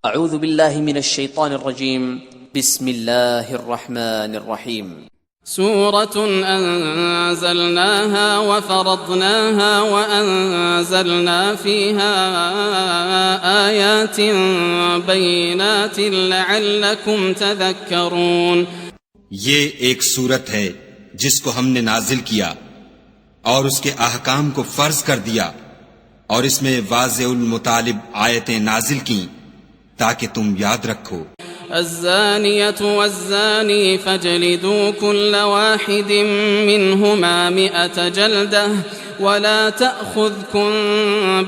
اعوذ باللہ من الشیطان الرجیم بسم اللہ الرحمن الرحیم سورة أنزلناها وفرضناها وأنزلنا فيها آيات بينات لعلكم تذكرون. یہ ایک سورت ہے جس کو ہم نے نازل کیا اور اس کے احکام کو فرض کر دیا، اور اس میں واضح المطالب آیتیں نازل کی تاکہ تم یاد رکھو. الزانية والزاني فاجلدوا كل واحد منهما 100 جلدة ولا تأخذكم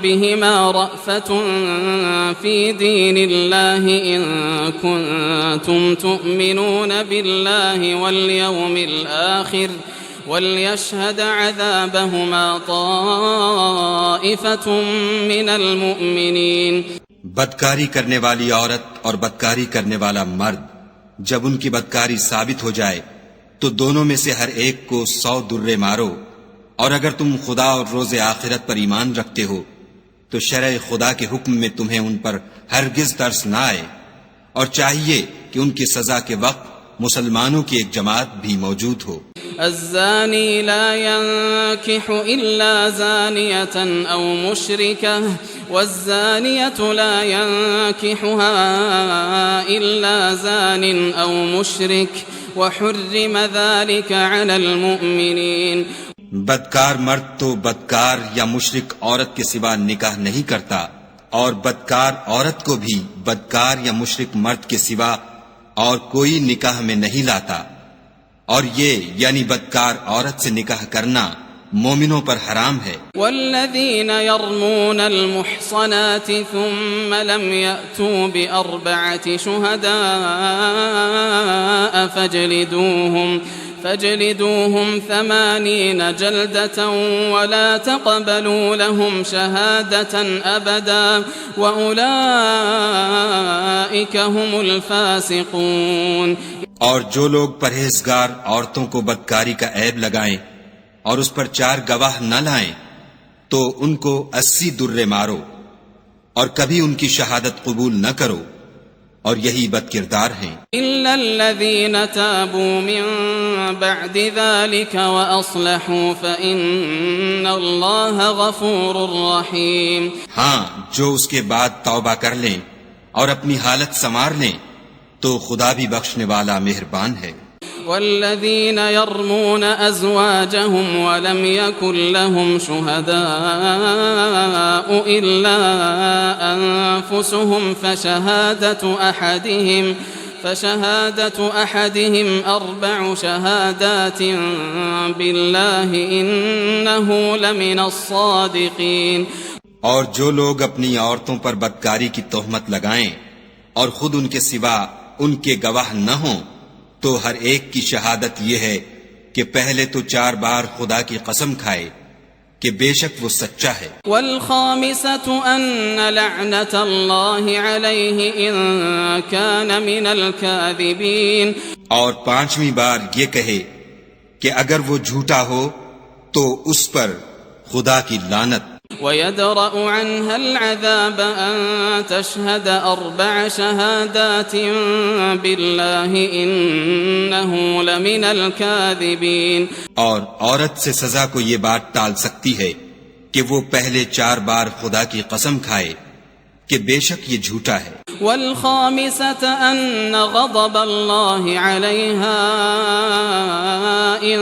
بهما رأفة في دين الله إن كنتم تؤمنون بالله واليوم الآخر وليشهد عذابهما طائفة من المؤمنين. بدکاری کرنے والی عورت اور بدکاری کرنے والا مرد جب ان کی بدکاری ثابت ہو جائے تو دونوں میں سے ہر ایک کو 100 درے مارو، اور اگر تم خدا اور روز آخرت پر ایمان رکھتے ہو تو شرع خدا کے حکم میں تمہیں ان پر ہرگز ترس نہ آئے، اور چاہیے کہ ان کی سزا کے وقت مسلمانوں کی ایک جماعت بھی موجود ہو. الزاني لا ينكح إلا زانية أو مشركة والزانية لا ينكحها إلا زان أو مشرك وحرم ذلك على المؤمنين. بدکار مرد تو بدکار یا مشرک عورت کے سوا نکاح نہیں کرتا، اور بدکار عورت کو بھی بدکار یا مشرک مرد کے سوا اور کوئی نکاح میں نہیں لاتا، اور یہ یعنی بدکار عورت سے نکاح کرنا مومنوں پر حرام ہے. والذین یرمون المحصنات ثم لم یأتوا بأربعة شہداء فاجلدوهم 80 جلدة ولا تقبلوا لهم شهادة أبدا وأولئك هم الفاسقون. اور جو لوگ پرہیزگار عورتوں کو بدکاری کا عیب لگائیں اور اس پر 4 گواہ نہ لائیں تو ان کو 80 درے مارو، اور کبھی ان کی شہادت قبول نہ کرو، اور یہی بد کردار ہیں. إلا الذين تابوا من بعد ذلك وأصلحوا فإن الله غفور رحيم. ہاں، جو اس کے بعد توبہ کر لیں اور اپنی حالت سنوار لیں تو خدا بھی بخشنے والا مہربان ہے. والذين يرمون أزواجهم ولم يكن لهم شهداء إلا أنفسهم فشهادة أحدهم 4 شهادات بالله إنه لمن الصادقين. اور جو لوگ اپنی عورتوں پر بدکاری کی تہمت لگائیں اور خود ان کے سوا ان کے گواہ نہ ہوں تو ہر ایک کی شہادت یہ ہے کہ پہلے تو 4 بار خدا کی قسم کھائے کہ بے شک وہ سچا ہے. والخامسة أن لعنة الله عليه إن كان من الكاذبين. اور 5ویں بار یہ کہے کہ اگر وہ جھوٹا ہو تو اس پر خدا کی لعنت. ويدرأ عنها العذاب أن تشهد 4 شهادات بالله إنه لمن الكاذبين. اور عورت سے سزا کو یہ بات ٹال سکتی ہے کہ وہ پہلے 4 بار خدا کی قسم کھائے کہ بے شک یہ جھوٹا ہے. والخامسة أن غضب الله عليها إن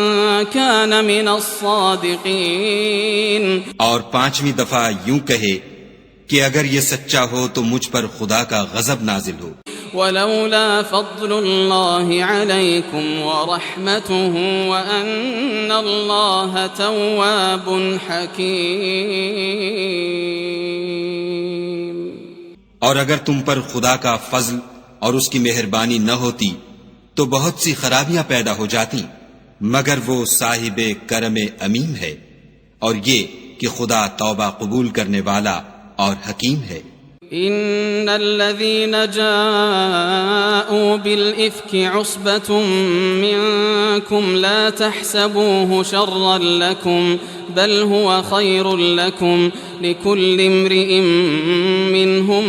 كان من الصادقين. اور 5ویں دفعہ یوں کہے کہ اگر یہ سچا ہو تو مجھ پر خدا کا غضب نازل ہو. ولولا فضل الله عليكم ورحمته وأن الله تواب حكيم. اور اگر تم پر خدا کا فضل اور اس کی مہربانی نہ ہوتی تو بہت سی خرابیاں پیدا ہو جاتی، مگر وہ صاحب کرم امین ہے، اور یہ کہ خدا توبہ قبول کرنے والا اور حکیم ہے. ان الذين جاءوا بالافك عصبة منكم لا تحسبوه شرا لكم بل هو خير لكم لكل امرئ منهم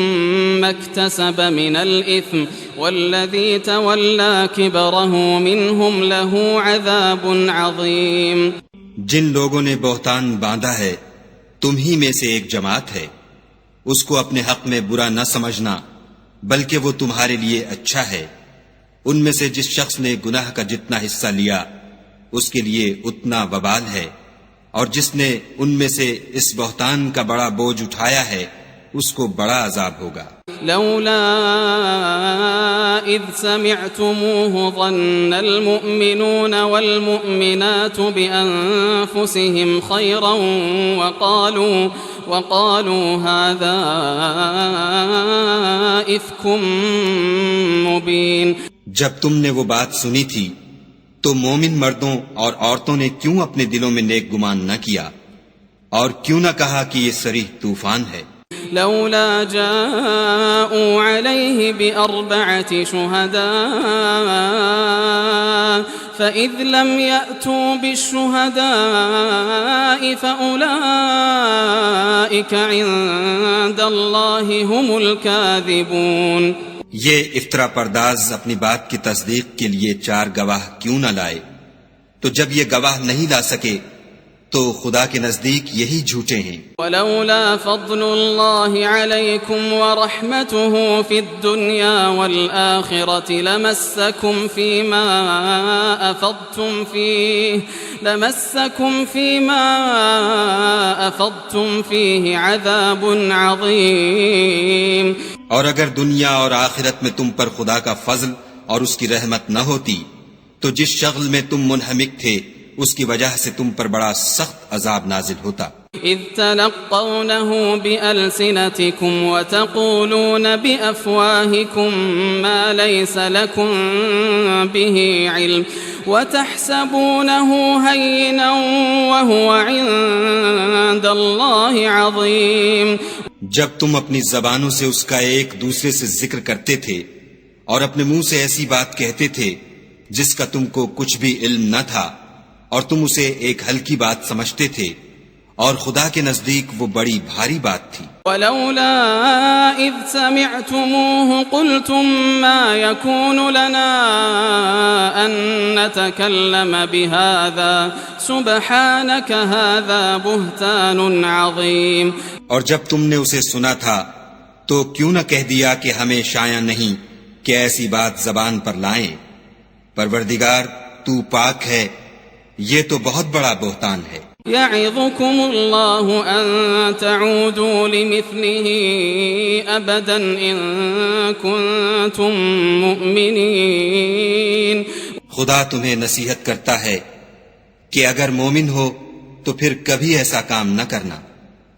ما اكتسب من الإثم والذي تولى كبره منهم له عذاب عظيم. جن لوگوں نے بہتان باندھا ہے تم ہی میں سے ایک جماعت ہے، اس کو اپنے حق میں برا نہ سمجھنا بلکہ وہ تمہارے لیے اچھا ہے. ان میں سے جس شخص نے گناہ کا جتنا حصہ لیا اس کے لیے اتنا وبال ہے، اور جس نے ان میں سے اس بہتان کا بڑا بوجھ اٹھایا ہے اس کو بڑا عذاب ہوگا. لولا إذ سمعتموه ظن المؤمنون والمؤمنات بأنفسهم خيرا وقالوا هذا إفك مبين. جب تم نے وہ بات سنی تھی تو مومن مردوں اور عورتوں نے کیوں اپنے دلوں میں نیک گمان نہ کیا اور کیوں نہ کہا کہ یہ صریح طوفان ہے. لولا جاءوا عليه بأربعة شهداء فإذ لم يأتوا بالشهداء فأولئك عند الله هم الكاذبون. یہ افطرا پرداز اپنی بات کی تصدیق کے لیے 4 گواہ کیوں نہ لائے؟ تو جب یہ گواہ نہیں لا سکے تو خدا کے نزدیک یہی جھوٹے ہیں. ولولا فضل الله عليكم ورحمته في الدنيا والآخرة لمسكم فيما أفضتم فيه عذاب عظيم. اور اگر دنیا اور آخرت میں تم پر خدا کا فضل اور اس کی رحمت نہ ہوتی تو جس شغل میں تم منہمک تھے اس کی وجہ سے تم پر بڑا سخت عذاب نازل ہوتا. اذ تلقونه بألسنتكم وتقولون بأفواهكم ما ليس لكم به علم وتحسبونه هينا وهو عند الله عظيم. جب تم اپنی زبانوں سے اس کا ایک دوسرے سے ذکر کرتے تھے اور اپنے منہ سے ایسی بات کہتے تھے جس کا تم کو کچھ بھی علم نہ تھا اور تم اسے ایک ہلکی بات سمجھتے تھے، اور خدا کے نزدیک وہ بڑی بھاری بات تھی. ولولا اذ سمعتموه قلتم ما يكون لنا ان نتكلم بهذا سبحانك هذا بهتان عظيم. اور جب تم نے اسے سنا تھا تو کیوں نہ کہہ دیا کہ ہمیں شایع نہیں کہ ایسی بات زبان پر لائیں. پروردگار تو پاک ہے، یہ تو بہت بڑا بہتان ہے. يعظكم الله أن تعودوا لمثله أبدا إن كنتم مؤمنين. خدا تمہیں نصیحت کرتا ہے کہ اگر مومن ہو تو پھر کبھی ایسا کام نہ کرنا.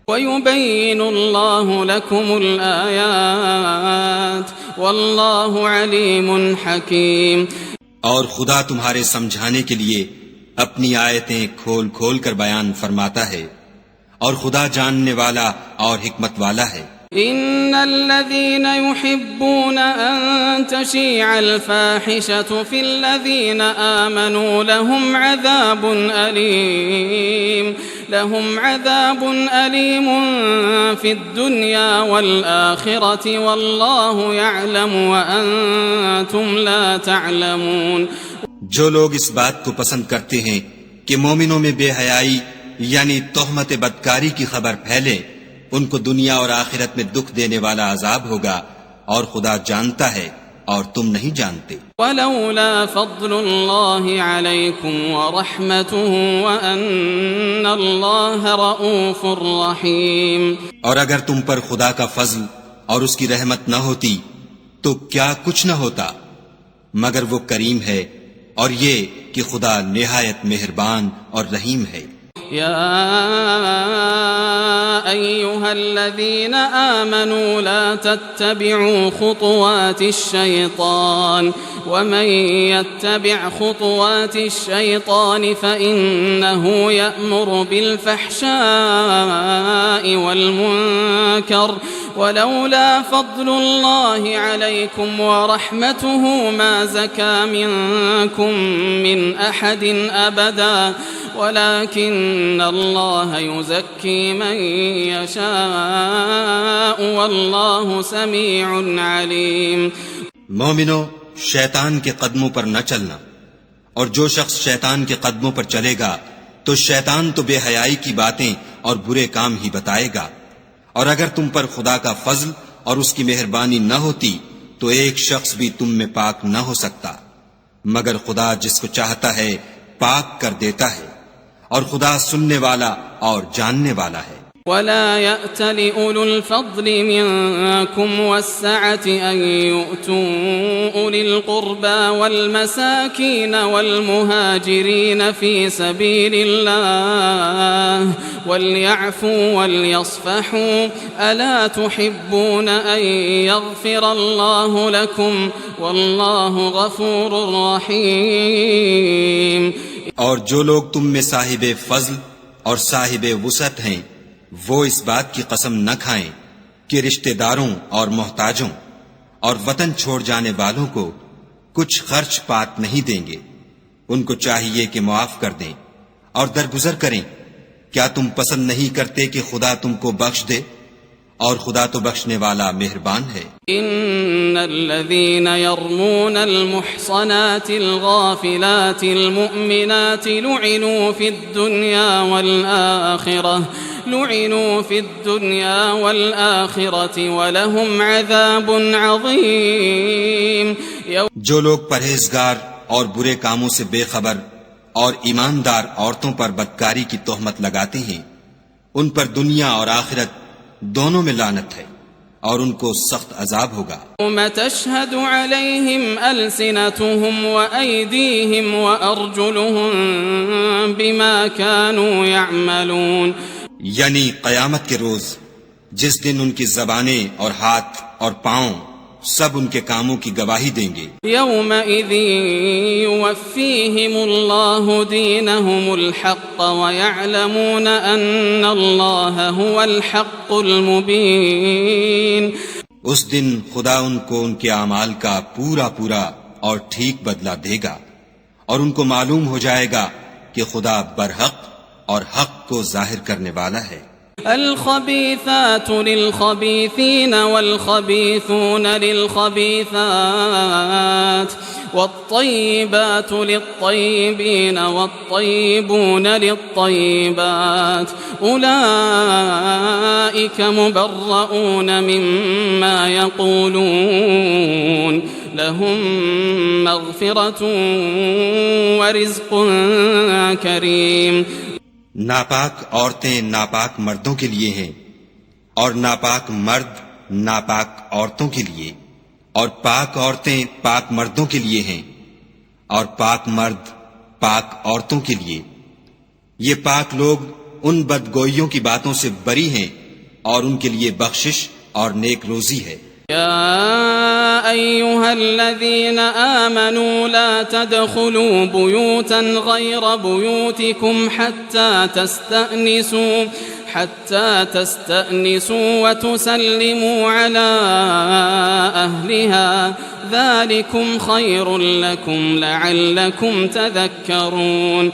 ويبين الله لكم الآيات والله عليم حكيم. اور خدا تمہارے سمجھانے کے لیے اپنی آیتیں کھول کھول کر بیان فرماتا ہے، اور خدا جاننے والا اور حکمت والا ہے. ان الذين يحبون ان تشيع الفاحشة في الذين آمنوا لهم عذاب أليم في الدنيا والآخرة والله يعلم وأنتم لا تعلمون. جو لوگ اس بات کو پسند کرتے ہیں کہ مومنوں میں بے حیائی یعنی تہمت بدکاری کی خبر پھیلے، ان کو دنیا اور آخرت میں دکھ دینے والا عذاب ہوگا، اور خدا جانتا ہے اور تم نہیں جانتے. ولولا فضل الله عليكم ورحمته وأن الله رؤوف رحيم. اور اگر تم پر خدا کا فضل اور اس کی رحمت نہ ہوتی تو کیا کچھ نہ ہوتا، مگر وہ کریم ہے اور یہ کہ خدا نہایت مہربان اور رحیم ہے. يا أيها الذين آمنوا لا تتبعوا خطوات الشيطان ومن يتبع خطوات الشيطان فإنه يأمر بالفحشاء والمنكر ولولا فضل الله عليكم ورحمته ما زكى منكم من أحد أبدا ولكن الله يزكي من يشاء والله سميع عليم. مومنو، شیطان کے قدموں پر نہ چلنا، اور جو شخص شیطان کے قدموں پر چلے گا تو شیطان تو بے حیائی کی باتیں اور برے کام ہی بتائے گا. اور اگر تم پر خدا کا فضل اور اس کی مہربانی نہ ہوتی تو ایک شخص بھی تم میں پاک نہ ہو سکتا، مگر خدا جس کو چاہتا ہے پاک کر دیتا ہے، اور خدا سننے والا اور جاننے والا ہے. ولا يأتل أولو الفضل منكم والسعة أن يؤتوا أولي القربى والمساكين والمهاجرين في سبيل الله وليعفوا وليصفحوا ألا تحبون أن يغفر الله لكم والله غفور رحيم. اور جو لوگ تم میں صاحب فضل اور صاحب وسعت ہیں وہ اس بات کی قسم نہ کھائیں کہ رشتہ داروں اور محتاجوں اور وطن چھوڑ جانے والوں کو کچھ خرچ پات نہیں دیں گے. ان کو چاہیے کہ معاف کر دیں اور درگزر کریں. کیا تم پسند نہیں کرتے کہ خدا تم کو بخش دے؟ اور خدا تو بخشنے والا مہربان ہے. ان الذين يرمون المحصنات الغافلات المؤمنات لعنوا في الدنيا والآخرة ولهم عذاب عظيم. جو لوگ پرہیزگار اور برے کاموں سے بے خبر اور ایماندار عورتوں پر بدکاری کی تہمت لگاتے ہیں ان پر دنیا اور آخرت دونوں میں لعنت ہے اور ان کو سخت عذاب ہوگا. يوم تشهد عليهم ألسنتهم وأيديهم وأرجلهم بما كانوا يعملون. یعنی قیامت کے روز جس دن ان کی زبانیں اور ہاتھ اور پاؤں سب ان کے کاموں کی گواہی دیں گے. يومئذ يوفيهم الله دينهم الحق ويعلمون أن الله هو الحق المبين. اس دن خدا ان کو ان کے اعمال کا پورا اور ٹھیک بدلہ دے گا اور ان کو معلوم ہو جائے گا کہ خدا برحق اور حق کو ظاہر کرنے والا ہے. الخبيثات للخبيثين والخبيثون للخبيثات والطيبات للطيبين والطيبون للطيبات أولئك مبرؤون مما يقولون لهم مغفرة ورزق كريم. ناپاک عورتیں ناپاک مردوں کے لیے ہیں اور ناپاک مرد ناپاک عورتوں کے لیے، اور پاک عورتیں پاک مردوں کے لیے ہیں اور پاک مرد پاک عورتوں کے لیے. یہ پاک لوگ ان بدگوئیوں کی باتوں سے بری ہیں اور ان کے لیے بخشش اور نیک روزی ہے. يا أيها الذين آمنوا لا تدخلوا بيوتا غير بيوتكم حتى تستأنسوا وتسلموا على أهلها ذلكم خير لكم لعلكم تذكرون.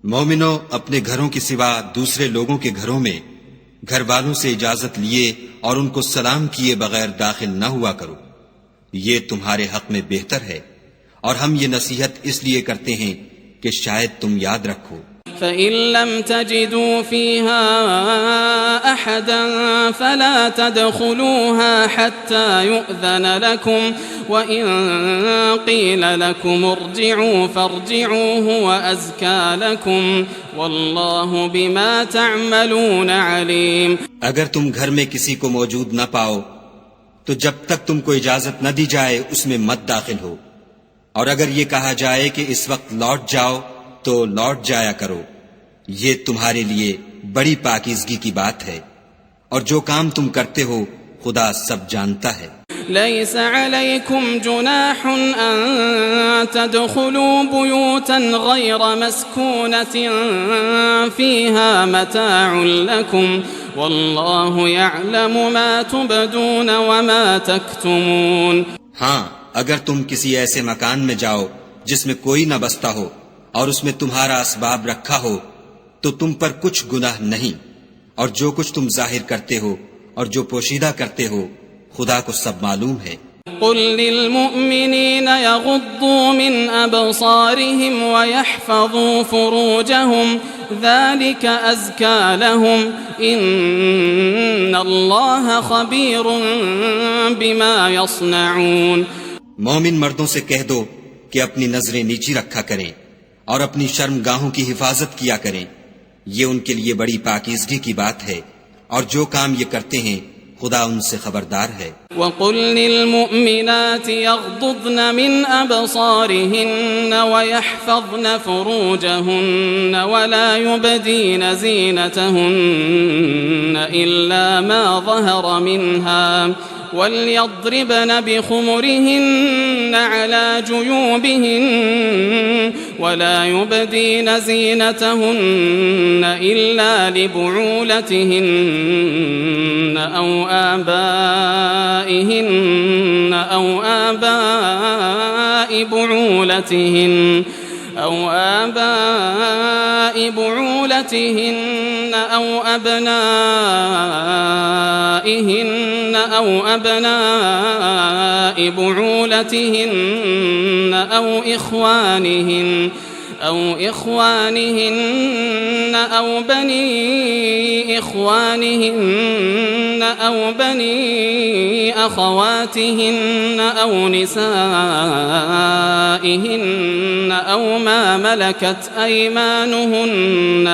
مومنو، اپنے گھروں کے سوا دوسرے لوگوں کے گھروں میں گھر والوں سے اجازت لیے اور ان کو سلام کیے بغیر داخل نہ ہوا کرو، یہ تمہارے حق میں بہتر ہے، اور ہم یہ نصیحت اس لیے کرتے ہیں کہ شاید تم یاد رکھو. فَإِن لَّمْ تَجِدُوا فِيهَا أَحَدًا فَلَا تَدْخُلُوهَا حَتَّى يُؤْذَنَ لَكُمْ وَإِن قِيلَ لَكُمُ ارْجِعُوا فَارْجِعُوا هُوَ أَزْكَىٰ لَكُمْ وَاللَّهُ بِمَا تَعْمَلُونَ عَلِيمٌ. اگر تم گھر میں کسی کو موجود نہ پاؤ تو جب تک تم کو اجازت نہ دی جائے اس میں مت داخل ہو، اور اگر یہ کہا جائے کہ اس وقت لوٹ جاؤ تو لوٹ جایا کرو، یہ تمہارے لیے بڑی پاکیزگی کی بات ہے، اور جو کام تم کرتے ہو خدا سب جانتا ہے. ليس عليكم جناح أن تدخلوا بيوتا غير مسكونة فيها متاع لكم والله يعلم ما تبدون وما تكتمون. ہاں، اگر تم کسی ایسے مکان میں جاؤ جس میں کوئی نہ بستا ہو اور اس میں تمہارا اسباب رکھا ہو تو تم پر کچھ گناہ نہیں، اور جو کچھ تم ظاہر کرتے ہو اور جو پوشیدہ کرتے ہو خدا کو سب معلوم ہے۔ قل للمؤمنين يغضوا من أبصارهم ويحفظوا فروجهم ذلك أزكى لهم إن الله خبير بما يصنعون۔ مومن مردوں سے کہہ دو کہ اپنی نظریں نیچی رکھا کریں اور اپنی شرم گاہوں کی حفاظت کیا کریں، یہ ان کے لیے بڑی پاکیزگی کی بات ہے، اور جو کام یہ کرتے ہیں خدا ان سے خبردار ہے۔ وَقُلْ لِلْمُؤْمِنَاتِ يَغْضُضْنَ مِنْ أَبْصَارِهِنَّ وَيَحْفَظْنَ فُرُوجَهُنَّ وَلَا يُبْدِينَ زِينَتَهُنَّ إِلَّا مَا ظَهَرَ مِنْهَا وَلْيَضْرِبْنَ بِخُمُرِهِنَّ عَلَى جُيُوبِهِنَّ وَلَا يُبْدِينَ زِينَتَهُنَّ إِلَّا لِبُعُولَتِهِنَّ أَوْ آبائهن أو آباء بعولتهن أو أبنائهن أو أبناء بعولتهن أو إخوانهن أو بني إخوانهن أو بني أخواتهن أو نسائهن أو ما ملكت أيمانهن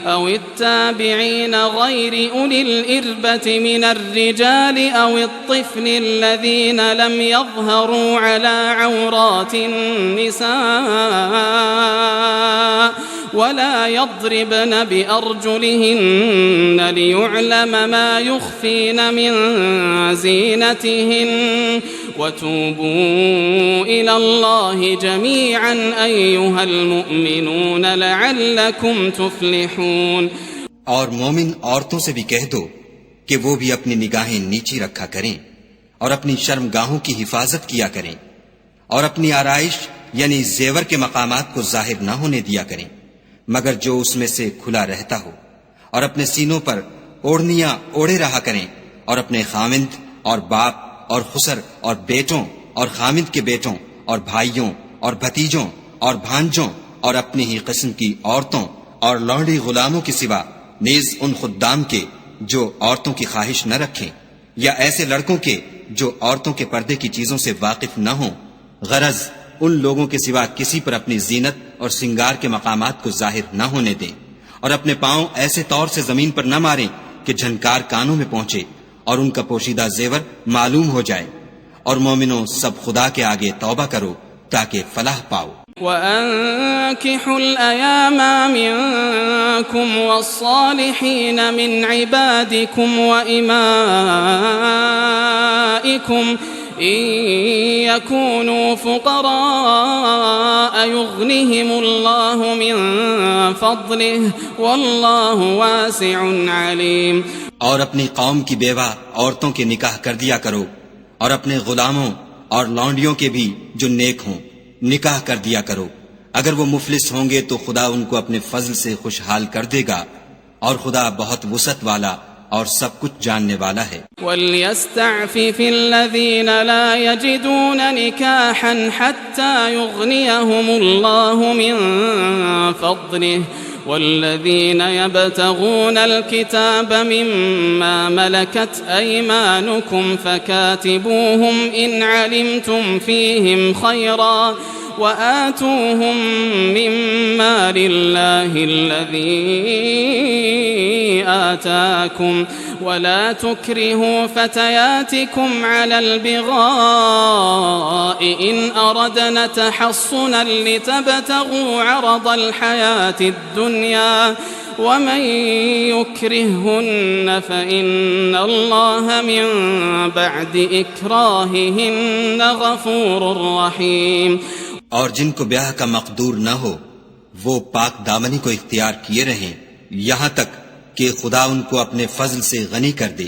أو التابعين غير أولي الإربة من الرجال أو الطفل الذين لم يظهروا على عورات النساء ولا يضربن بأرجلهن ليعلم ما يخفين من زينتهن وتوبوا إلى الله جميعا أيها المؤمنون لعلكم تفلحون۔ اور مومن عورتوں سے بھی کہہ دو کہ وہ بھی اپنی نگاہیں نیچی رکھا کریں اور اپنی شرم گاہوں کی حفاظت کیا کریں، اور اپنی آرائش یعنی زیور کے مقامات کو ظاہر نہ ہونے دیا کریں مگر جو اس میں سے کھلا رہتا ہو، اور اپنے سینوں پر اوڑھنیاں اوڑھے رہا کریں، اور اپنے خامند اور باپ اور خسر اور بیٹوں اور خامند کے بیٹوں اور بھائیوں اور بھتیجوں اور بھانجوں اور اپنی ہی قسم کی عورتوں اور لونڈی غلاموں کے سوا نیز ان خدام کے جو عورتوں کی خواہش نہ رکھیں، یا ایسے لڑکوں کے جو عورتوں کے پردے کی چیزوں سے واقف نہ ہوں، غرض ان لوگوں کے سوا کسی پر اپنی زینت اور سنگار کے مقامات کو ظاہر نہ ہونے دیں، اور اپنے پاؤں ایسے طور سے زمین پر نہ ماریں کہ جھنکار کانوں میں پہنچے اور ان کا پوشیدہ زیور معلوم ہو جائے۔ اور مومنوں سب خدا کے آگے توبہ کرو تاکہ فلاح پاؤ۔ وَأَنكِحُوا الْأَيَامَ مِنكُمْ وَالصَّالِحِينَ مِنْ عِبَادِكُمْ وَإِمَائِكُمْ إِن يَكُونُوا فُقَرَاءَ يُغْنِهِمُ اللَّهُ مِن فَضْلِهِ وَاللَّهُ وَاسِعٌ عَلِيمٌ۔ اور اپنی قوم کی بیوہ عورتوں کے نکاح کر دیا کرو، اور اپنے غلاموں اور لونڈیوں کے بھی جو نیک ہوں نکاح کر دیا کرو، اگر وہ مفلس ہوں گے تو خدا ان کو اپنے فضل سے خوشحال کر دے گا، اور خدا بہت وسعت والا اور سب کچھ جاننے والا ہے۔ وَلْيَسْتَعْفِفِ الَّذِينَ لَا يَجِدُونَ نِكَاحًا حَتَّى يُغْنِيَهُمُ اللَّهُ مِن فَضْلِهِ والذين يبتغون الكتاب مما ملكت أيمانكم فكاتبوهم إن علمتم فيهم خيرا وآتوهم مما لله الذي آتاكم ولا تكرهوا فتياتكم على البغاء إن أردنا تحصنا لتبتغوا عرض الحياة الدنيا ومن يكرههن فإن الله من بعد إكراههن غفور رحيم۔ اور جن کو بیاہ کا مقدور نہ ہو وہ پاک دامنی کو اختیار کیے رہیں یہاں تک کہ خدا ان کو اپنے فضل سے غنی کر دے،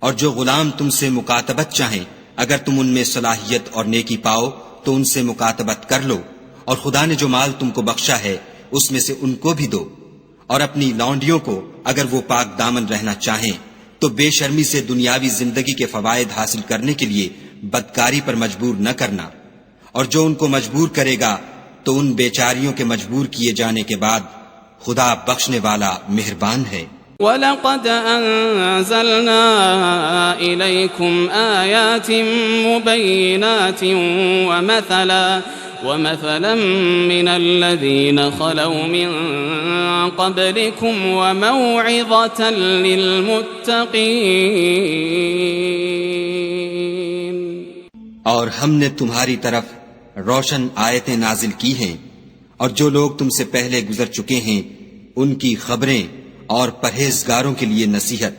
اور جو غلام تم سے مکاتبت چاہیں اگر تم ان میں صلاحیت اور نیکی پاؤ تو ان سے مکاتبت کر لو، اور خدا نے جو مال تم کو بخشا ہے اس میں سے ان کو بھی دو، اور اپنی لونڈیوں کو اگر وہ پاک دامن رہنا چاہیں تو بے شرمی سے دنیاوی زندگی کے فوائد حاصل کرنے کے لیے بدکاری پر مجبور نہ کرنا، اور جو ان کو مجبور کرے گا تو ان بیچاریوں کے مجبور کیے جانے کے بعد خدا بخشنے والا مہربان ہے۔ وَلَقَدْ أَنزَلْنَا إِلَيْكُمْ آيَاتٍ مُبَيِّنَاتٍ وَمَثَلًا مِّنَ الَّذِينَ خَلَوْا مِن قَبْلِكُمْ وَمَوْعِظَةً لِّلْمُتَّقِينَ۔ اور ہم نے تمہاری طرف روشن آیتیں نازل کی ہیں، اور جو لوگ تم سے پہلے گزر چکے ہیں ان کی خبریں اور پرہیزگاروں کے لیے نصیحت۔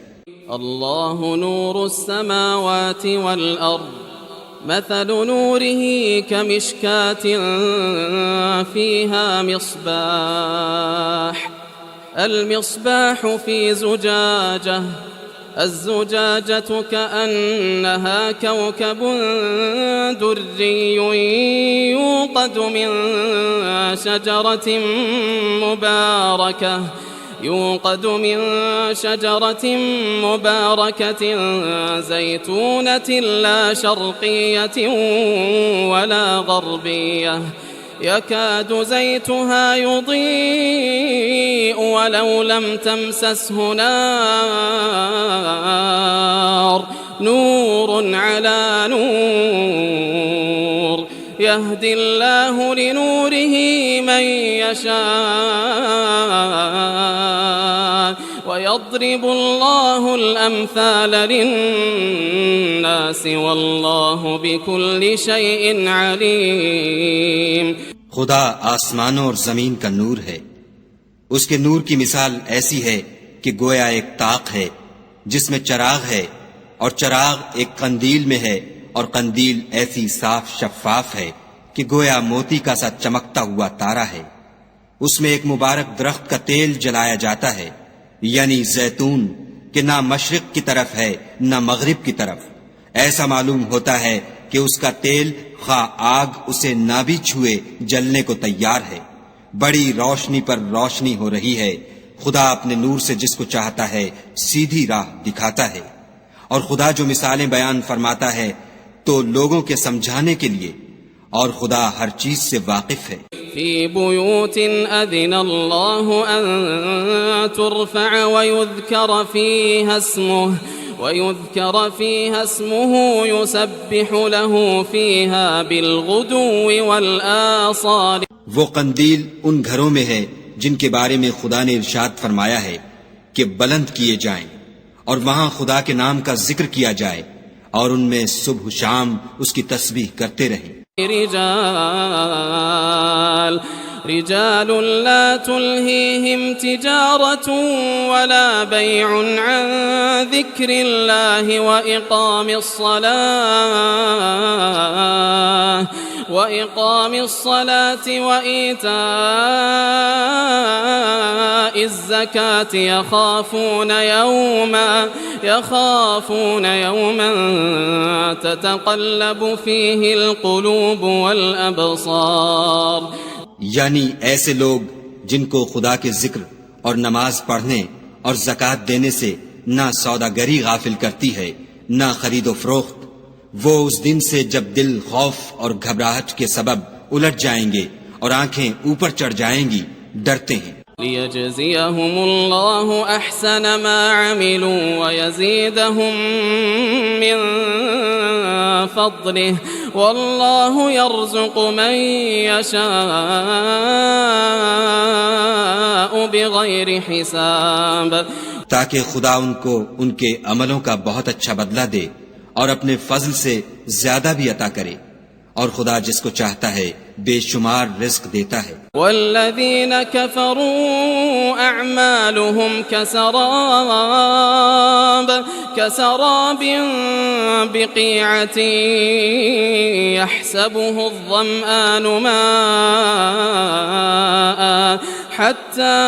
اللہ نور السماوات والارض مثل نوره كمشكاة فيها مصباح المصباح في زجاجة الزجاجة كأنها كوكب دري يوقد من شجرة مباركة زيتونة لا شرقية ولا غربية يكاد زيتها يضيء ولو لم تمسسه نار نور على نور يهدي الله لنوره من يشاء ويضرب الله الأمثال للناس والله بكل شيء عليم۔ خدا آسمانوں اور زمین کا نور ہے، اس کے نور کی مثال ایسی ہے کہ گویا ایک طاق ہے جس میں چراغ ہے، اور چراغ ایک قندیل میں ہے، اور قندیل ایسی صاف شفاف ہے کہ گویا موتی کا سا چمکتا ہوا تارا ہے۔ اس میں ایک مبارک درخت کا تیل جلایا جاتا ہے، یعنی زیتون، کہ نہ مشرق کی طرف ہے نہ مغرب کی طرف۔ ایسا معلوم ہوتا ہے کہ اس کا تیل خواہ آگ اسے نہ بھی چھوئے جلنے کو تیار ہے۔ بڑی روشنی پر روشنی ہو رہی ہے۔ خدا اپنے نور سے جس کو چاہتا ہے سیدھی راہ دکھاتا ہے، اور خدا جو مثالیں بیان فرماتا ہے تو لوگوں کے سمجھانے کے لیے، اور خدا ہر چیز سے واقف ہے۔ فی بیوت اذن اللہ ان ترفع ویذکر فیها اسمه یسبح له فیها بالغدو والآصال۔ وہ قندیل ان گھروں میں ہے جن کے بارے میں خدا نے ارشاد فرمایا ہے کہ بلند کیے جائیں، اور وہاں خدا کے نام کا ذکر کیا جائے، اور ان میں صبح و شام اس کی تسبیح کرتے رہیں۔ رجال لا تلهيهم تجارة ولا بيع عن ذكر الله وإقام الصلاة وإيتاء الزكاة يخافون يوما تتقلب فيه القلوب والأبصار۔ یعنی ایسے لوگ جن کو خدا کے ذکر اور نماز پڑھنے اور زکوٰۃ دینے سے نہ سوداگری غافل کرتی ہے نہ خرید و فروخت، وہ اس دن سے جب دل خوف اور گھبراہٹ کے سبب الٹ جائیں گے اور آنکھیں اوپر چڑھ جائیں گی، ڈرتے ہیں۔ لِيَجْزِيَهُمُ اللَّهُ أَحْسَنَ مَا عَمِلُوا وَيَزِيدَهُم مِّن فَضْلِهِ وَاللَّهُ يَرْزُقُ مَن يَشَاءُ بِغَيْرِ حِسَابٍ۔ تاکہ خدا ان کو ان کے عملوں کا بہت اچھا بدلہ دے اور اپنے فضل سے زیادہ بھی عطا کرے، اور خدا جس کو چاہتا ہے بے شمار رزق دیتا ہے۔ والذین کفروا اعمالهم کسراب بقیعة يحسبه الظمآن ماء حتى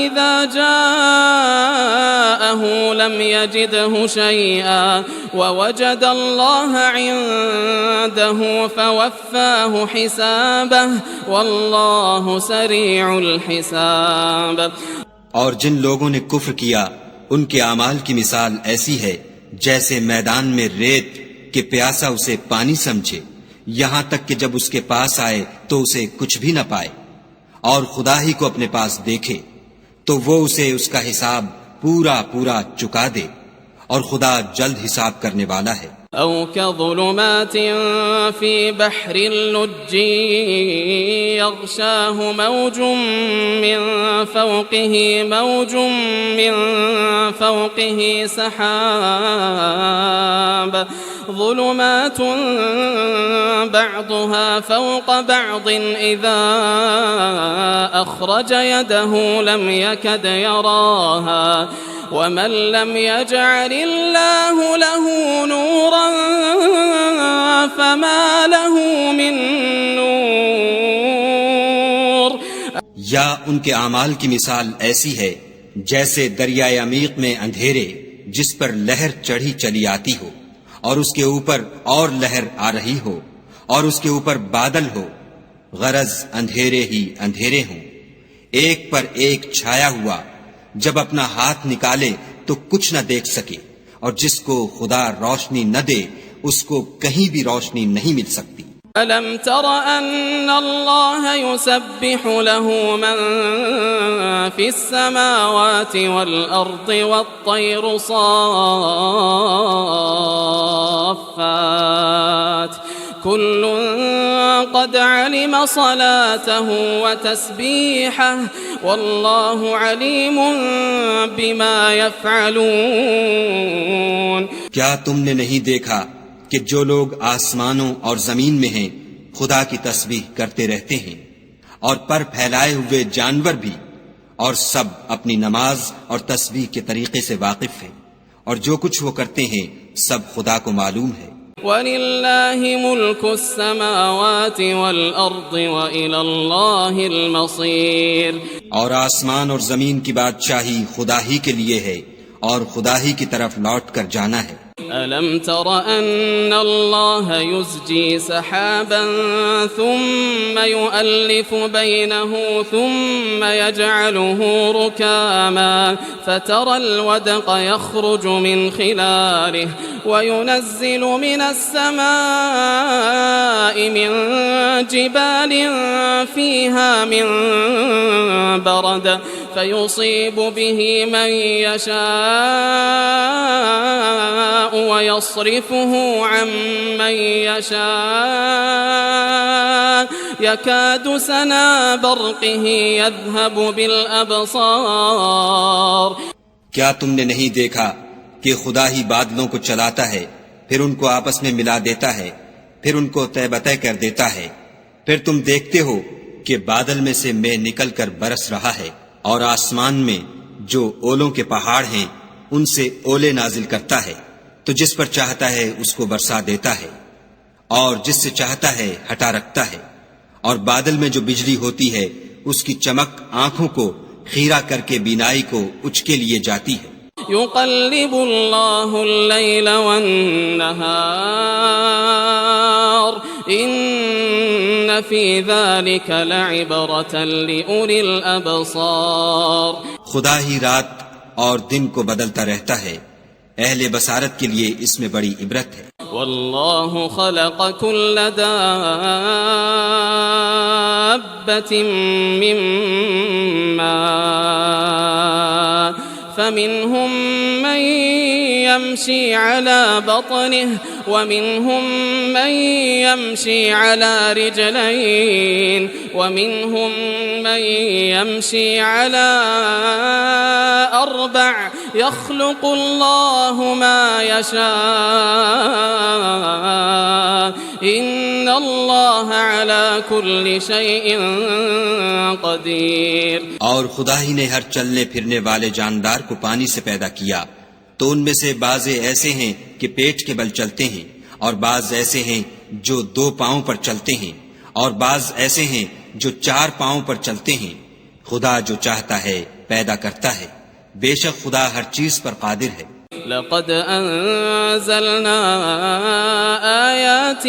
إذا جاءه لم يجده شيئا ووجد الله عنده فوفاه الله حسابه والله سريع الحساب. اور جن لوگوں نے کفر کیا ان کے اعمال کی مثال ایسی ہے جیسے میدان میں ریت کہ پیاسا اسے پانی سمجھے، یہاں تک کہ جب اس کے پاس آئے تو اسے کچھ بھی نہ پائے، اور خدا ہی کو اپنے پاس دیکھے تو وہ اسے اس کا حساب پورا پورا چکا دے، اور خدا جلد حساب کرنے والا ہے. أو كظلمات في بحر اللج يغشاه موج من فوقه سحاب ظلمات بعضها فوق بعض إذا أخرج يده لم يكد يراها ومن لم يجعل الله له نورا فما له من نور. یا ان کے اعمال کی مثال ایسی ہے جیسے دریائے عمیق میں اندھیرے جس پر لہر چڑھی چلی آتی ہو اور اس کے اوپر اور لہر آ رہی ہو اور اس کے اوپر بادل ہو، غرض اندھیرے ہی اندھیرے ہوں، ایک پر ایک چھایا ہوا، جب اپنا ہاتھ نکالے تو کچھ نہ دیکھ سکے، اور جس کو خدا روشنی نہ دے اس کو کہیں بھی روشنی نہیں مل سکتی. ألم تر أن الله يسبح له من في السماوات والأرض والطير صافات كل قد علم صلاته وتسبيحه والله عليم بما يفعلون. کیا تم نے نہیں دیکھا کہ جو لوگ آسمانوں اور زمین میں ہیں خدا کی تسبیح کرتے رہتے ہیں، اور پر پھیلائے ہوئے جانور بھی، اور سب اپنی نماز اور تسبیح کے طریقے سے واقف ہیں، اور جو کچھ وہ کرتے ہیں سب خدا کو معلوم ہے. وَلِلَّهِ مُلْكُ السَّمَاوَاتِ وَالْأَرْضِ وَإِلَى اللَّهِ الْمَصِيرُ. اور آسمان اور زمین کی بادشاہی خدا ہی کے لیے ہے اور خدا ہی کی طرف لوٹ کر جانا ہے. ألم تر أن الله يزجي سحابا ثم يؤلف بينه ثم يجعله ركاما فترى الودق يخرج من خلاله وينزل من السماء من جبال فيها من برد فيصيب به من يشاء ويصرفه عن من يشاء يكاد سنا برقه يذهب بالأبصار. کیا تم نے نہیں دیکھا کہ خدا ہی بادلوں کو چلاتا ہے، پھر ان کو آپس میں ملا دیتا ہے، پھر ان کو طے بطے کر دیتا ہے، پھر تم دیکھتے ہو کہ بادل میں سے مے نکل کر برس رہا ہے، اور آسمان میں جو اولوں کے پہاڑ ہیں ان سے اولے نازل کرتا ہے، تو جس پر چاہتا ہے اس کو برسا دیتا ہے اور جس سے چاہتا ہے ہٹا رکھتا ہے. اور بادل میں جو بجلی ہوتی ہے اس کی چمک آنکھوں کو خیرہ کر کے بینائی کو اچکے لیے جاتی ہے. يقلب الله الليل والنهار إن في ذلك لعبرة لأولي الأبصار. خدا ہی رات اور دن کو بدلتا رہتا ہے، اہل بصارت کے لیے اس میں بڑی عبرت ہے. والله خلق كل دابة من ماء فمنهم من يمشي على بطنه ومنهم من يمشي على رجلين ومنهم من يمشي على أربع يخلق الله ما يشاء إن الله على كل شيء قدير. اور خدا ہی نے ہر چلنے پھرنے والے جاندار کو پانی سے پیدا کیا، تو ان میں سے بعض ایسے ہیں کہ پیٹ کے بل چلتے ہیں، اور بعض ایسے ہیں جو 2 پاؤں پر چلتے ہیں، اور بعض ایسے ہیں جو 4 پاؤں پر چلتے ہیں. خدا جو چاہتا ہے پیدا کرتا ہے، بے شک خدا ہر چیز پر قادر ہے. لقد أنزلنا آيات آيات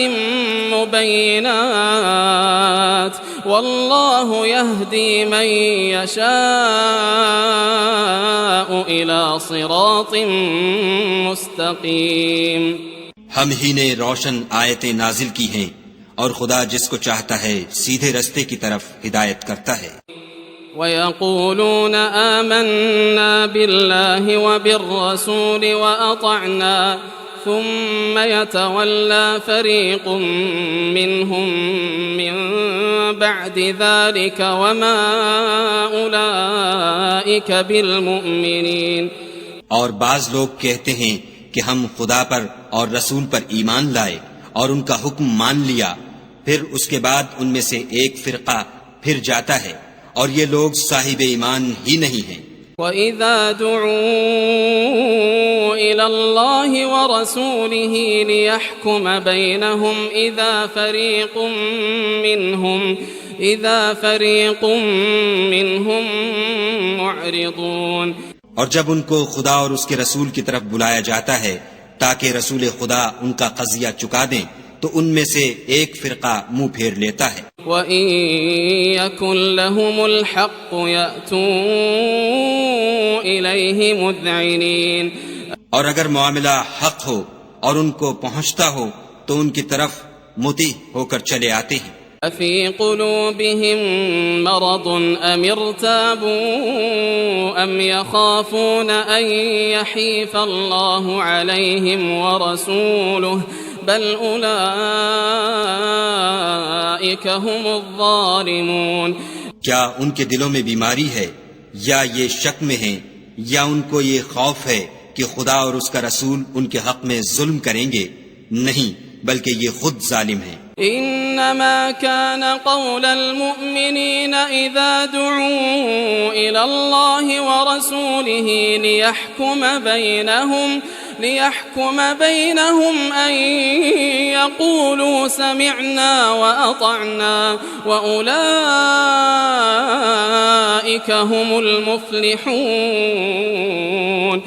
مبينات والله يهدي من يشاء إلى صراط مستقيم. ہم ہی نے روشن آیتیں نازل کی ہیں اور خدا جس کو چاہتا ہے سیدھے رستے کی طرف ہدایت کرتا ہے. وَيَقُولُونَ آمَنَّا بِاللَّهِ وَبِالرَّسُولِ وَأَطَعْنَا ثُمَّ يَتَوَلَّى فَرِيقٌ مِّنْهُمْ مِّن بَعْدِ ذَلِكَ وَمَا أُولَئِكَ بِالْمُؤْمِنِينَ. اور بعض لوگ کہتے ہیں کہ ہم خدا پر اور رسول پر ایمان لائے اور ان کا حکم مان لیا، پھر اس کے بعد ان میں سے ایک فرقہ پھر جاتا ہے اور یہ لوگ صاحب ایمان ہی نہیں ہیں. وَإِذَا دُعُوا إِلَى اللَّهِ وَرَسُولِهِ لِيَحْكُمَ بَيْنَهُمْ إِذَا فَرِيقٌ مِّنْهُمْ مُعْرِضُونَ. اور جب ان کو خدا اور اس کے رسول کی طرف بلایا جاتا ہے تاکہ رسول خدا ان کا قضیہ چکا دیں تو ان میں سے ایک فرقہ منہ پھیر لیتا ہے. وَإِن يَكُن لَّهُمُ الْحَقُّ يَأْتُوا إِلَيْهِ مُذْعِنِينَ. اور اگر معاملہ حق ہو اور ان کو پہنچتا ہو تو ان کی طرف مطیع ہو کر چلے آتے ہیں. أَفِي قُلُوبِهِم مَّرَضٌ أَمِ ارْتَابُوا أَمْ يَخَافُونَ أَن يَحِيفَ اللَّهُ عَلَيْهِمْ وَرَسُولُهُ بَلْ أُولَئِكَ هُمُ الظَّالِمُونَ. کیا ان کے دلوں میں بیماری ہے یا یہ شک میں ہیں یا ان کو یہ خوف ہے کہ خدا اور اس کا رسول ان کے حق میں ظلم کریں گے؟ نہیں، بلکہ یہ خود ظالم ہیں. إنما كان قول المؤمنين إذا دعوا إلى الله ورسوله ليحكم بينهم أن يقولوا سمعنا وأطعنا وأولئك هم المفلحون.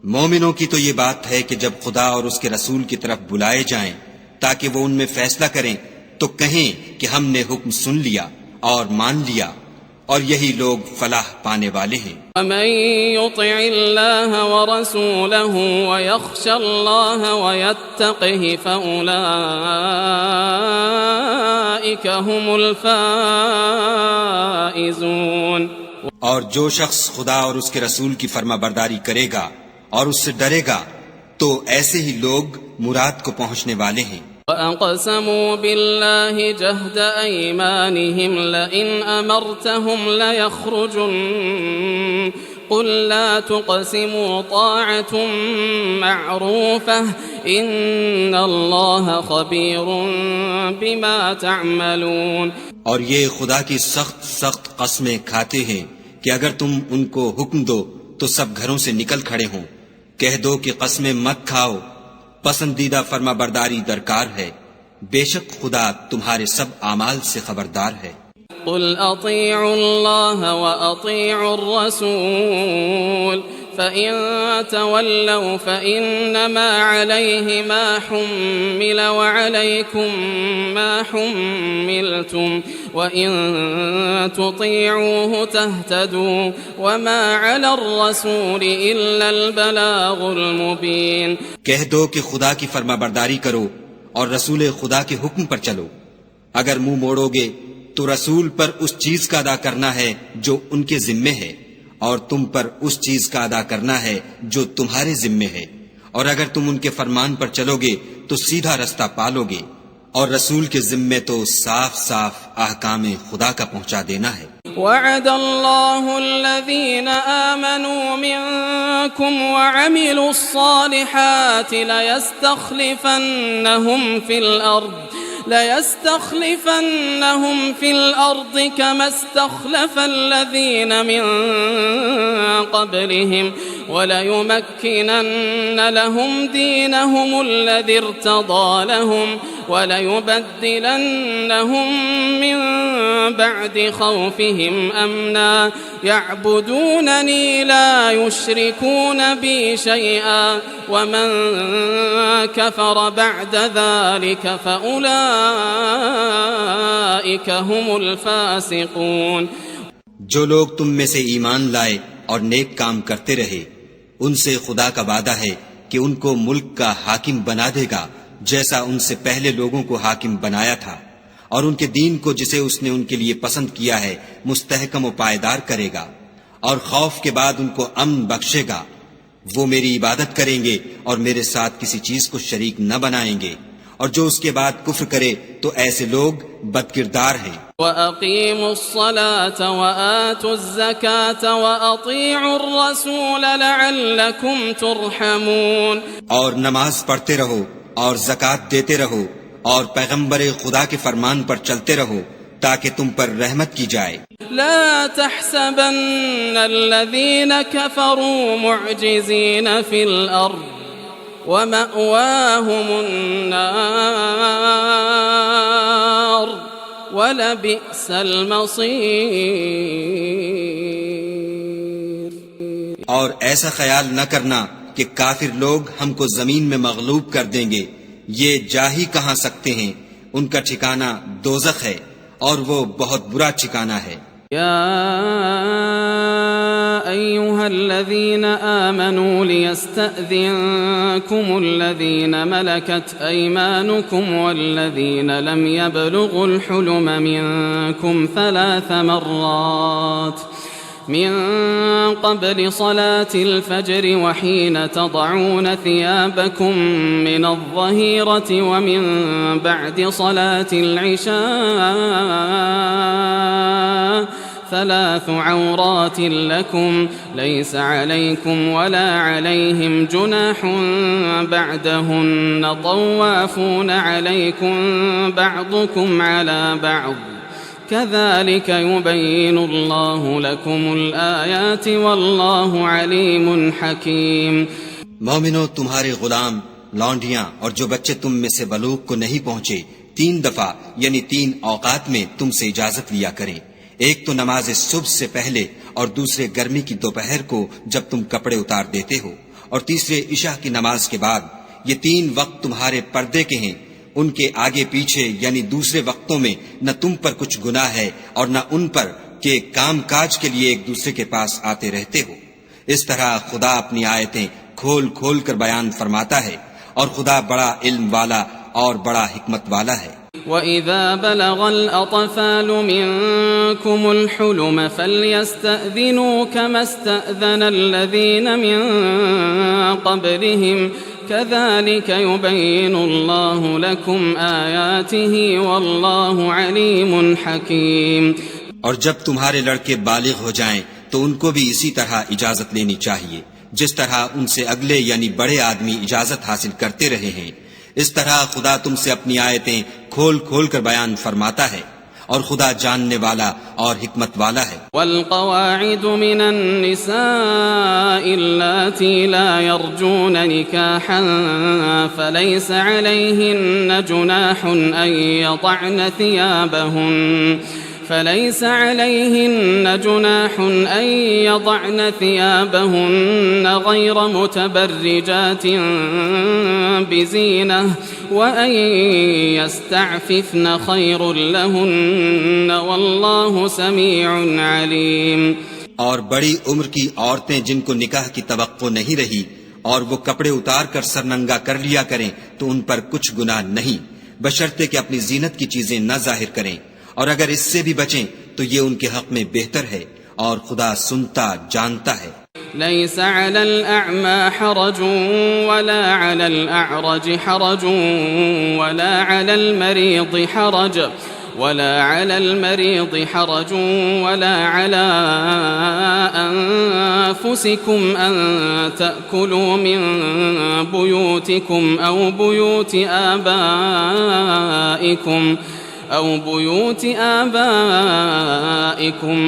مومنوں کی تو یہ بات ہے کہ جب خدا اور اس کے رسول کی طرف بلائے جائیں تاکہ وہ ان میں فیصلہ کریں تو کہیں کہ ہم نے حکم سن لیا اور مان لیا، اور یہی لوگ فلاح پانے والے ہیں. وَمَن يُطِعِ اللَّهَ وَرَسُولَهُ وَيَخْشَ اللَّهَ وَيَتَّقْهِ فَأُولَئِكَ هُمُ الْفَائِزُونَ. اور جو شخص خدا اور اس کے رسول کی فرما برداری کرے گا اور اس سے ڈرے گا تو ایسے ہی لوگ مراد کو پہنچنے والے ہیں. وَأَقْسَمُوا بِاللَّهِ جَهْدَ أَيْمَانِهِمْ لَئِنْ أَمَرْتَهُمْ لَيَخْرُجُنَّ قُلْ لَا تُقْسِمُوا طَاعَةٌ مَّعْرُوفَةٌ إِنَّ اللَّهَ خَبِيرٌ بِمَا تَعْمَلُونَ. اور یہ خدا کی سخت قسمیں کھاتے ہیں کہ اگر تم ان کو حکم دو تو سب گھروں سے نکل کھڑے ہوں. کہہ دو کہ قسمیں مت کھاؤ، پسندیدہ فرما برداری درکار ہے، بے شک خدا تمہارے سب اعمال سے خبردار ہے. قل اطیعوا اللہ واطیعوا الرسول فإن تولوا فإنما عليه ما حمل وعليكم ما حملتم وإن تطيعوه تهتدوا وما على الرسول إلا البلاغ المبين. کہہ دو کہ خدا کی فرما برداری کرو اور رسول خدا کے حکم پر چلو. اگر منہ موڑو گے تو رسول پر اس چیز کا ادا کرنا ہے جو ان کے ذمے ہے، اور تم پر اس چیز کا ادا کرنا ہے جو تمہارے ذمے ہے، اور اگر تم ان کے فرمان پر چلو گے تو سیدھا رستہ پالو گے، اور رسول کے ذمے تو صاف صاف احکام خدا کا پہنچا دینا ہے. وعد الله الذين آمنوا منكم وعملوا الصالحات ليستخلفنهم في الأرض كما استخلف الذين من قبلهم وليمكنن لهم دينهم الذي ارتضى لهم وليبدلنهم من بعد خوفهم أمنا يعبدونني لا يشركون بي شيئا ومن كفر بعد ذلك فأولئك هم الفاسقون. جو لوگ تم میں سے ایمان لائے اور نیک کام کرتے رہے ان سے خدا کا وعدہ ہے کہ ان کو ملک کا حاکم بنا دے گا جیسا ان سے پہلے لوگوں کو حاکم بنایا تھا، اور ان کے دین کو جسے اس نے ان کے لیے پسند کیا ہے مستحکم و پائیدار کرے گا، اور خوف کے بعد ان کو امن بخشے گا. وہ میری عبادت کریں گے اور میرے ساتھ کسی چیز کو شریک نہ بنائیں گے، اور جو اس کے بعد کفر کرے تو ایسے لوگ بدکردار ہیں. وَأَقِيمُوا الصَّلَاةَ وَآتُوا الزَّكَاةَ وَأَطِيعُوا الرَّسُولَ لَعَلَّكُمْ تُرْحَمُونَ. اور نماز پڑھتے رہو اور زکوٰۃ دیتے رہو اور پیغمبر خدا کے فرمان پر چلتے رہو تاکہ تم پر رحمت کی جائے. لا تحسبن الذين كفروا معجزين في الأرض ومأواهم النار وَلَبِئْسَ الْمَصِيرُ. اور ایسا خیال نہ کرنا کہ کافر لوگ ہم کو زمین میں مغلوب کر دیں گے، یہ جا ہی کہاں سکتے ہیں، ان کا ٹھکانہ دوزخ ہے اور وہ بہت برا ٹھکانہ ہے. يا أيها الذين آمنوا ليستأذنكم الذين ملكت أيمانكم والذين لم يبلغوا الحلم منكم 3 مرات من قبل صلاة الفجر وحين تضعون ثيابكم من الظهيرة ومن بعد صلاة العشاء 3 عورات لكم ليس عليكم ولا عليهم جناح بعدهن طوافون عليكم بعضكم على بعض كذلك يبين الله لكم الآيات والله عليم حكيم. مومنو، تمہارے غلام، لونڈیاں اور جو بچے تم میں سے بلوغ کو نہیں پہنچے 3 دفعہ یعنی 3 اوقات میں تم سے اجازت لیا کریں. ایک تو نماز صبح سے پہلے اور دوسرے گرمی کی دوپہر کو جب تم کپڑے اتار دیتے ہو، اور تیسرے عشاء کی نماز کے بعد. یہ 3 وقت تمہارے پردے کے ہیں. ان کے آگے پیچھے یعنی دوسرے وقتوں میں نہ تم پر کچھ گناہ ہے اور نہ ان پر کہ کام کاج کے لیے ایک دوسرے کے پاس آتے رہتے ہو. اس طرح خدا اپنی آیتیں کھول کھول کر بیان فرماتا ہے، اور خدا بڑا علم والا اور بڑا حکمت والا ہے. وَإِذَا بَلَغَ الْأَطْفَالُ مِنكُمُ الْحُلُمَ فَلْيَسْتَأْذِنُوا كَمَا اسْتَأْذَنَ الَّذِينَ مِن قَبْلِهِمْ كَذَلِكَ يُبَيِّنُ اللَّهُ لَكُمْ آيَاتِهِ وَاللَّهُ عَلِيمٌ حَكِيمٌ. اور جب تمہارے لڑکے بالغ ہو جائیں تو ان کو بھی اسی طرح اجازت لینی چاہیے جس طرح ان سے اگلے یعنی بڑے آدمی اجازت حاصل کرتے رہے ہیں. اس طرح خدا تم سے اپنی آیتیں کھول کھول کر بیان فرماتا ہے، اور خدا جاننے والا اور حکمت والا ہے. والقواعد من النساء اللاتي لا يرجون نكاحا فليس عليهن جناح أن يضعن ثيابهن غير متبرجات بزينة وأن يستعففن خير لهن والله سميع عليم. اور بڑی عمر کی عورتیں جن کو نکاح کی توقع نہیں رہی اور وہ کپڑے اتار کر سرننگا کر لیا کریں تو ان پر کچھ گناہ نہیں، بشرطے کہ اپنی زینت کی چیزیں نہ ظاہر کریں، اور اگر اس سے بھی بچیں تو یہ ان کے حق میں بہتر ہے، اور خدا سنتا جانتا ہے. ليس على الأعمى حرج ولا على الأعرج حرج ولا على المريض حرج ولا على أنفسكم أن تأكلوا من بيوتكم أو بيوت آبائكم أو بيوت آبائكم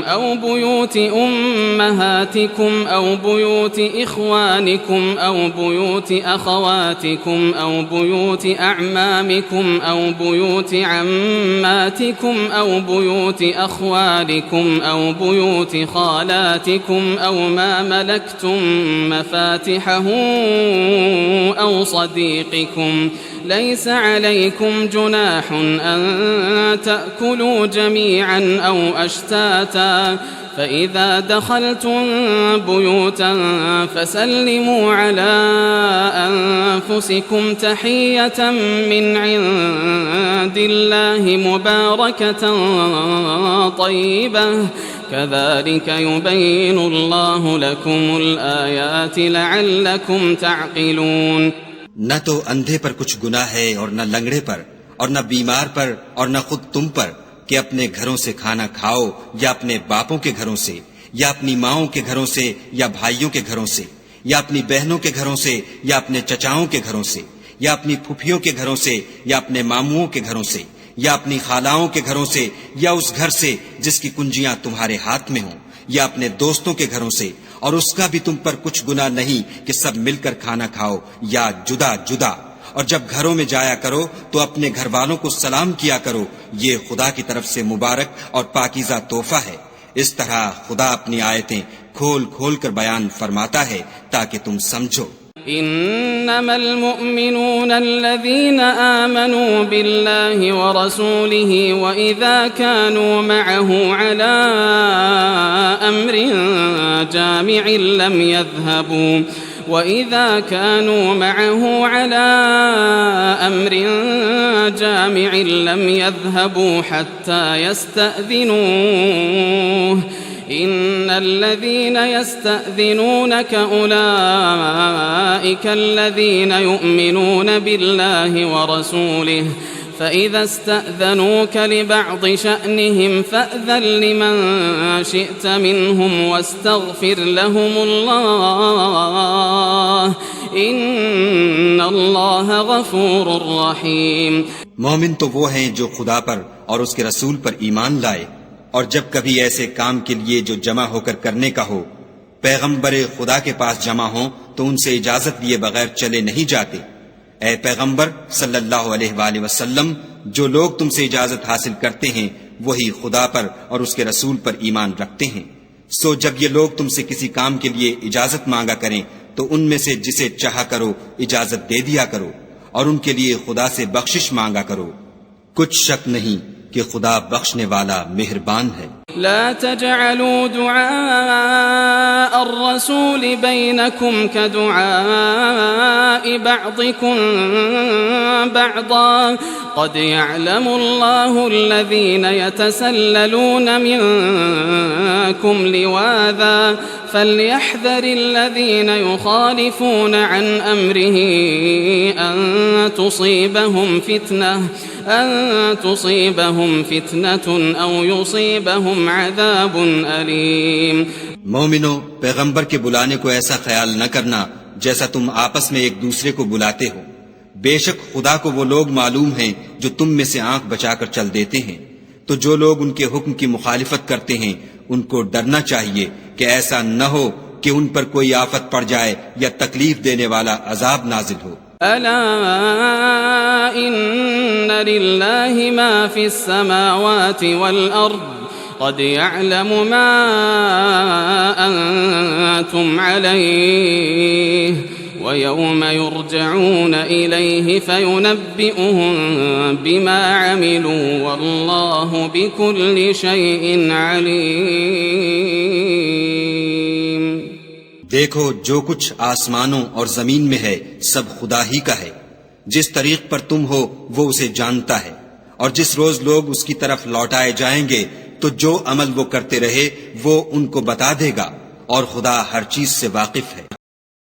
أو بيوت أمهاتكم أو بيوت إخوانكم أو بيوت أخواتكم أو بيوت أعمامكم أو بيوت عماتكم أو بيوت أخوالكم أو بيوت خالاتكم أو ما ملكتم مفاتحه أو صديقكم ليس عليكم جناح أن تأكلوا جميعا أو أشتاتا فإذا دخلتم بيوتا فسلموا على أنفسكم تحية من عند الله مباركة طيبة كذلك يبين الله لكم الآيات لعلكم تعقلون. نہ تو اندھے پر کچھ گناہ ہے اور نہ لنگڑے پر اور نہ بیمار پر اور نہ خود تم پر کہ اپنے گھروں سے کھانا کھاؤ یا اپنے باپوں کے گھروں سے یا اپنی ماؤں کے گھروں سے یا بھائیوں کے گھروں سے یا اپنی بہنوں کے گھروں سے یا اپنے چچاؤں کے گھروں سے یا اپنی پھوپھیوں کے گھروں سے یا اپنے ماموں کے گھروں سے یا اپنی خالاؤں کے گھروں سے یا اس گھر سے جس کی کنجیاں تمہارے ہاتھ میں ہوں یا اپنے دوستوں کے گھروں سے، اور اس کا بھی تم پر کچھ گناہ نہیں کہ سب مل کر کھانا کھاؤ یا جدا جدا. اور جب گھروں میں جایا کرو تو اپنے گھر والوں کو سلام کیا کرو، یہ خدا کی طرف سے مبارک اور پاکیزہ تحفہ ہے. اس طرح خدا اپنی آیتیں کھول کھول کر بیان فرماتا ہے تاکہ تم سمجھو. إنما المؤمنون الذين آمنوا بالله ورسوله وإذا كانوا معه على أمر جامع لم يذهبوا حتى يستأذنوه إن الذين يستأذنونك أولئك الذين يؤمنون بالله ورسوله فإذا استأذنوك لبعض شأنهم فأذن لمن شئت منهم واستغفر لهم الله إن الله غفور رحيم. مومن تو وہ ہیں جو خدا پر اور اس کے رسول پر ایمان لائے، اور جب کبھی ایسے کام کے لیے جو جمع ہو کر کرنے کا ہو پیغمبر خدا کے پاس جمع ہوں تو ان سے اجازت لیے بغیر چلے نہیں جاتے. اے پیغمبر صلی اللہ علیہ وآلہ وسلم، جو لوگ تم سے اجازت حاصل کرتے ہیں وہی خدا پر اور اس کے رسول پر ایمان رکھتے ہیں. سو جب یہ لوگ تم سے کسی کام کے لیے اجازت مانگا کریں تو ان میں سے جسے چاہا کرو اجازت دے دیا کرو، اور ان کے لیے خدا سے بخشش مانگا کرو. کچھ شک نہیں کہ خدا بخشنے والا مہربان ہے. لا تجعلوا دعاء الرسول بينكم كدعاء بعضكم بعضا قد يعلم الله الذين يتسللون منكم لواذا فليحذر الذين يخالفون عن أمره أن تصيبهم فتنة أو يصيبهم عذاب أليم. مومنو، پیغمبر کے بلانے کو ایسا خیال نہ کرنا جیسا تم آپس میں ایک دوسرے کو بلاتے ہو. بے شک خدا کو وہ لوگ معلوم ہیں جو تم میں سے آنکھ بچا کر چل دیتے ہیں. تو جو لوگ ان کے حکم کی مخالفت کرتے ہیں ان کو ڈرنا چاہیے کہ ایسا نہ ہو کہ ان پر کوئی آفت پڑ جائے یا تکلیف دینے والا عذاب نازل ہو. ألا إن لله ما في السماوات والأرض قد يعلم ما أنتم عليه ويوم يرجعون إليه فينبئهم بما عملوا والله بكل شيء عليم. دیکھو، جو کچھ آسمانوں اور زمین میں ہے سب خدا ہی کا ہے. جس طریق پر تم ہو وہ اسے جانتا ہے، اور جس روز لوگ اس کی طرف لوٹائے جائیں گے تو جو عمل وہ کرتے رہے وہ ان کو بتا دے گا، اور خدا ہر چیز سے واقف ہے.